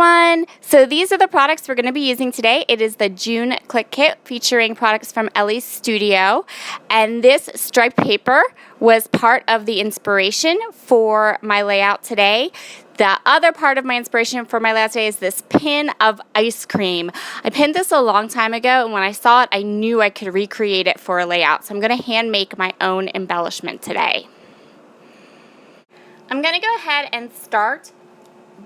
everyone. So these are the products we're going to be using today. It is the June Clique Kit featuring products from Ellie's Studio. And this striped paper was part of the inspiration for my layout today. The other part of my inspiration for my layout today is this pin of ice cream. I pinned this a long time ago, and when I saw it, I knew I could recreate it for a layout. So I'm going to hand make my own embellishment today. I'm going to go ahead and start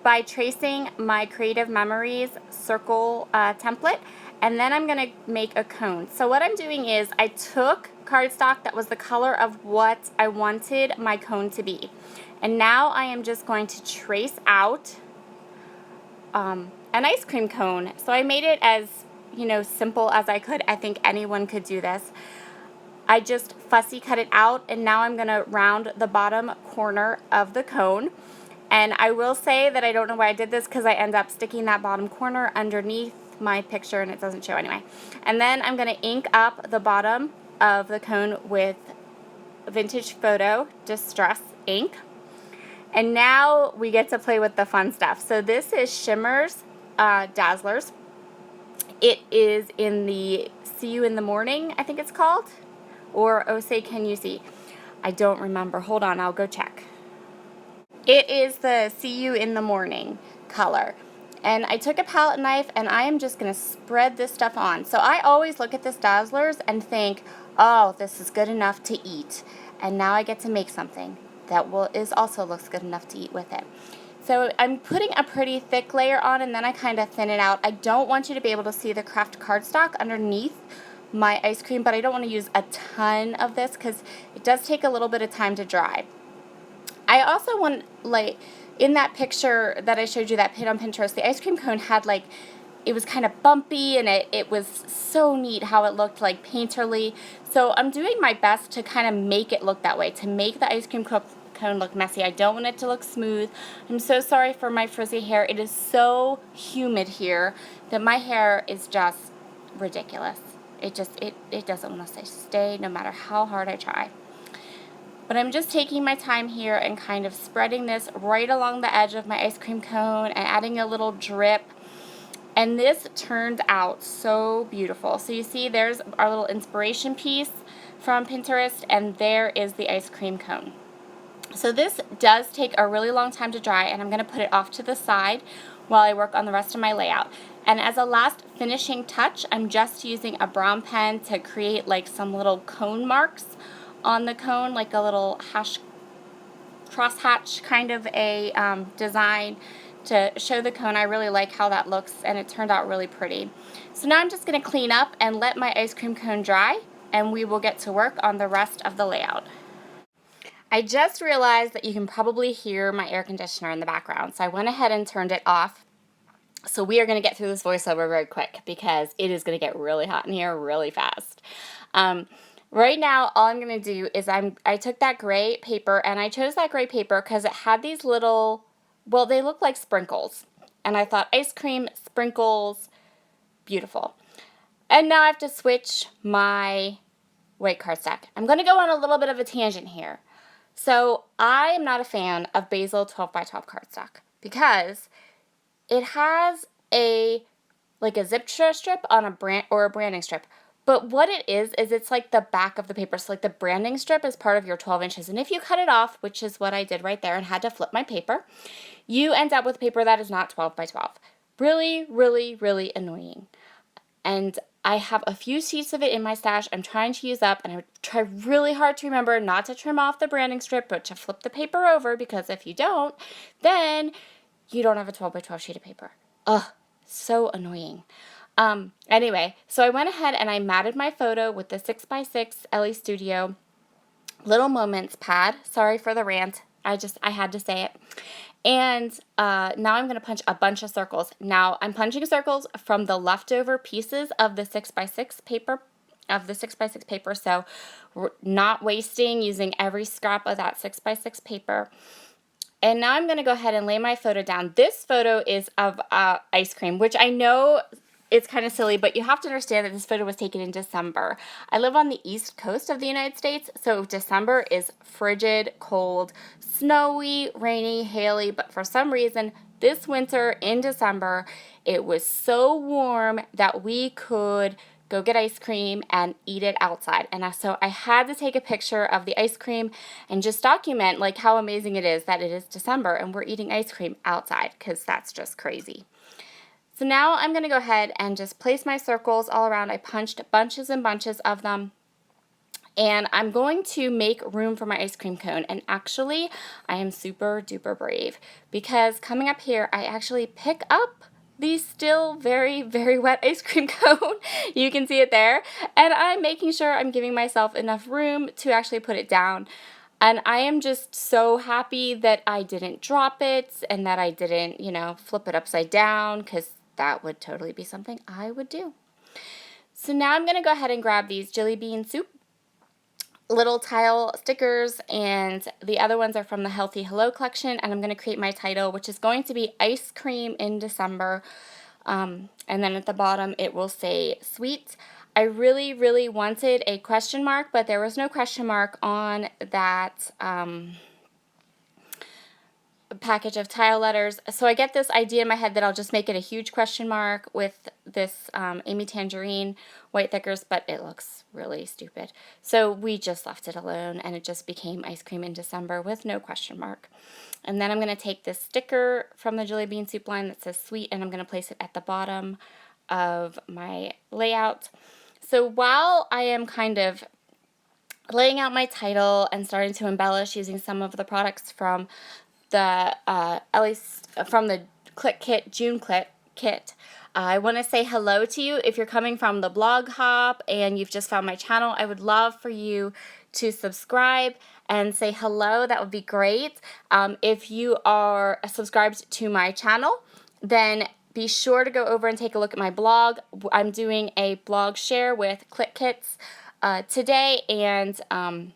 by tracing my Creative Memories circle template, and then I'm going to make a cone. So what I'm doing is I took cardstock that was the color of what I wanted my cone to be. And now I am just going to trace out an ice cream cone. So I made it as, simple as I could. I think anyone could do this. I just fussy cut it out, and now I'm going to round the bottom corner of the cone. And I will say that I don't know why I did this because I end up sticking that bottom corner underneath my picture and it doesn't show anyway. And then I'm going to ink up the bottom of the cone with Vintage Photo Distress ink. And now we get to play with the fun stuff. So this is Shimmer's Dazzlers. It is in the See You in the Morning, I think it's called. Or Oh Say Can You See. I don't remember. Hold on, I'll go check. It is the See You in the Morning color. And I took a palette knife and I am just going to spread this stuff on. So I always look at this Dazzlers and think, oh, this is good enough to eat. And now I get to make something that also looks good enough to eat with it. So I'm putting a pretty thick layer on, and then I kind of thin it out. I don't want you to be able to see the craft cardstock underneath my ice cream, but I don't want to use a ton of this because it does take a little bit of time to dry. I also want, in that picture that I showed you, that pin on Pinterest, the ice cream cone had, it was kind of bumpy, and it was so neat how it looked, painterly. So I'm doing my best to kind of make it look that way, to make the ice cream cone look messy. I don't want it to look smooth. I'm so sorry for my frizzy hair. It is so humid here that my hair is just ridiculous. It doesn't want to stay no matter how hard I try. But I'm just taking my time here and kind of spreading this right along the edge of my ice cream cone and adding a little drip. And this turned out so beautiful. So you see there's our little inspiration piece from Pinterest, and there is the ice cream cone. So this does take a really long time to dry, and I'm going to put it off to the side while I work on the rest of my layout. And as a last finishing touch, I'm just using a brown pen to create some little cone marks on the cone, like a little crosshatch kind of a design to show the cone. I really like how that looks, and it turned out really pretty. So now I'm just going to clean up and let my ice cream cone dry, and we will get to work on the rest of the layout. I just realized that you can probably hear my air conditioner in the background, so I went ahead and turned it off. So we are going to get through this voiceover very quick because it is going to get really hot in here really fast. Right now, all I'm going to do is I took that gray paper, and I chose that gray paper because it had these little, they look like sprinkles. And I thought ice cream, sprinkles, beautiful. And now I have to switch my white cardstock. I'm going to go on a little bit of a tangent here. So I am not a fan of Basil 12x12 cardstock because it has a zip strip on a branding strip. But what it is it's like the back of the paper. So the branding strip is part of your 12 inches. And if you cut it off, which is what I did right there and had to flip my paper, you end up with paper that is not 12 by 12. Really, really, really annoying. And I have a few sheets of it in my stash I'm trying to use up, and I try really hard to remember not to trim off the branding strip, but to flip the paper over, because if you don't, then you don't have a 12 by 12 sheet of paper. Ugh, so annoying. Anyway, so I went ahead and I matted my photo with the 6x6 Ellie's Studio Little Moments pad. Sorry for the rant. I had to say it. And now I'm going to punch a bunch of circles. Now I'm punching circles from the leftover pieces of the 6x6 paper, so we're not wasting, using every scrap of that 6x6 paper. And now I'm going to go ahead and lay my photo down. This photo is of ice cream, which I know it's kind of silly, but you have to understand that this photo was taken in December. I live on the East Coast of the United States, so December is frigid, cold, snowy, rainy, haily, but for some reason, this winter in December, it was so warm that we could go get ice cream and eat it outside. And so I had to take a picture of the ice cream and just document like how amazing it is that it is December and we're eating ice cream outside, because that's just crazy. So now I'm going to go ahead and just place my circles all around. I punched bunches and bunches of them. And I'm going to make room for my ice cream cone. And actually, I am super duper brave, because coming up here, I actually pick up the still very, very wet ice cream cone. You can see it there. And I'm making sure I'm giving myself enough room to actually put it down. And I am just so happy that I didn't drop it and that I didn't, flip it upside down, because that would totally be something I would do. So now I'm going to go ahead and grab these Jelly Bean Soup little tile stickers, and the other ones are from the Healthy Hello collection, and I'm going to create my title, which is going to be Ice Cream in December, and then at the bottom it will say sweet. I really, really wanted a question mark, but there was no question mark on that package of tile letters. So I get this idea in my head that I'll just make it a huge question mark with this Amy Tangerine white thickers, but it looks really stupid. So we just left it alone, and it just became Ice Cream in December with no question mark. And then I'm going to take this sticker from the Jelly Bean Soup line that says sweet, and I'm going to place it at the bottom of my layout. So while I am kind of laying out my title and starting to embellish using some of the products from the from the Clique Kit June kit, I want to say hello to you. If you're coming from the blog hop and you've just found my channel, I would love for you to subscribe and say hello. That would be great. If you are subscribed to my channel, then be sure to go over and take a look at my blog. I'm doing a blog share with Clique Kits today, and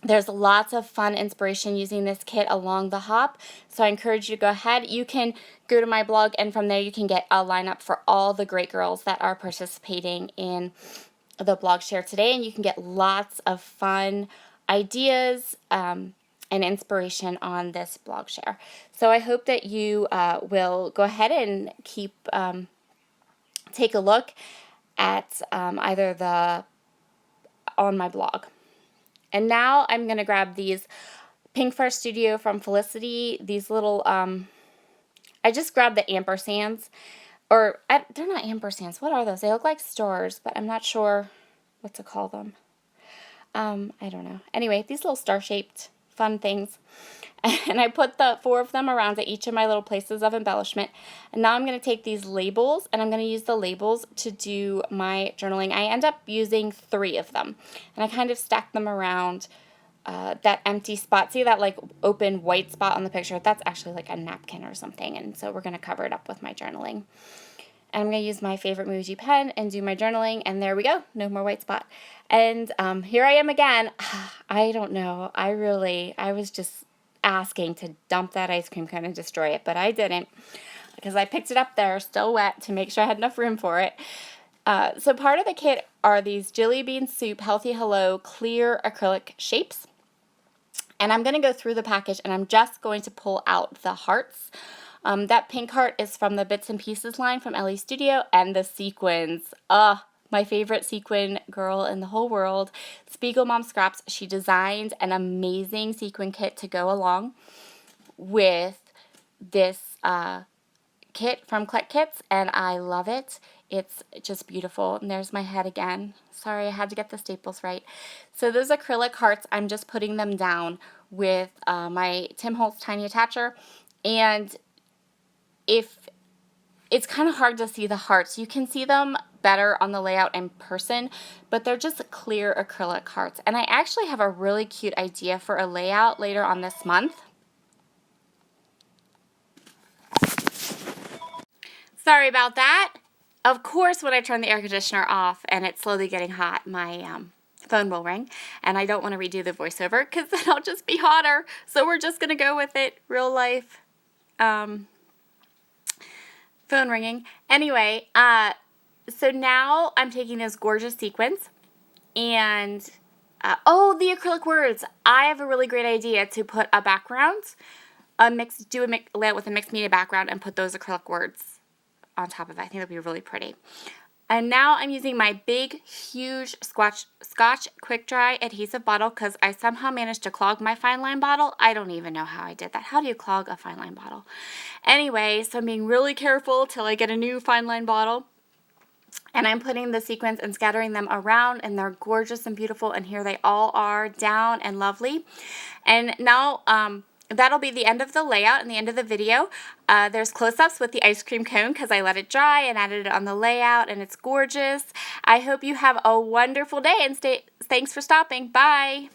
there's lots of fun inspiration using this kit along the hop, so I encourage you to go ahead. You can go to my blog, and from there you can get a lineup for all the great girls that are participating in the blog share today, and you can get lots of fun ideas and inspiration on this blog share. So I hope that you will go ahead and take a look at either on my blog. And now I'm going to grab these Pink Fur Studio from Felicity, these little, I just grabbed the ampersands, they're not ampersands, what are those? They look like stars, but I'm not sure what to call them. I don't know. Anyway, these little star-shaped fun things. And I put the 4 of them around at each of my little places of embellishment. And now I'm going to take these labels, and I'm going to use the labels to do my journaling. I end up using 3 of them. And I kind of stack them around that empty spot. See that like open white spot on the picture? That's actually like a napkin or something. And so we're going to cover it up with my journaling. And I'm going to use my favorite Muji pen and do my journaling. And there we go. No more white spot. And here I am again. I don't know. I was just asking to dump that ice cream cone and destroy it, but I didn't, because I picked it up there still wet to make sure I had enough room for it. So part of the kit are these Jelly Bean Soup Healthy Hello clear acrylic shapes, and I'm going to go through the package and I'm just going to pull out the hearts. That pink heart is from the Bits and Pieces line from Ellie Studio, and the sequins. My favorite sequin girl in the whole world, Spiegel Mom Scraps. She designed an amazing sequin kit to go along with this kit from Clique Kits, and I love it. It's just beautiful. And there's my head again. Sorry, I had to get the staples right. So those acrylic hearts, I'm just putting them down with my Tim Holtz Tiny Attacher. And if it's kind of hard to see the hearts, you can see them better on the layout in person, but they're just clear acrylic hearts. And I actually have a really cute idea for a layout later on this month. Sorry about that. Of course, when I turn the air conditioner off and it's slowly getting hot, my phone will ring, and I don't want to redo the voiceover because then I'll just be hotter. So we're just going to go with it, real life. Phone ringing. Anyway, so now I'm taking those gorgeous sequins and, the acrylic words. I have a really great idea to put a background do a layout with a mixed media background and put those acrylic words on top of it. I think that'd be really pretty. And now I'm using my big, huge Scotch Quick Dry adhesive bottle because I somehow managed to clog my fine line bottle. I don't even know how I did that. How do you clog a fine line bottle? Anyway, so I'm being really careful till I get a new fine line bottle. And I'm putting the sequins and scattering them around, and they're gorgeous and beautiful, and here they all are, down and lovely. And now that'll be the end of the layout and the end of the video. There's close-ups with the ice cream cone because I let it dry and added it on the layout, and it's gorgeous. I hope you have a wonderful day, and thanks for stopping. Bye!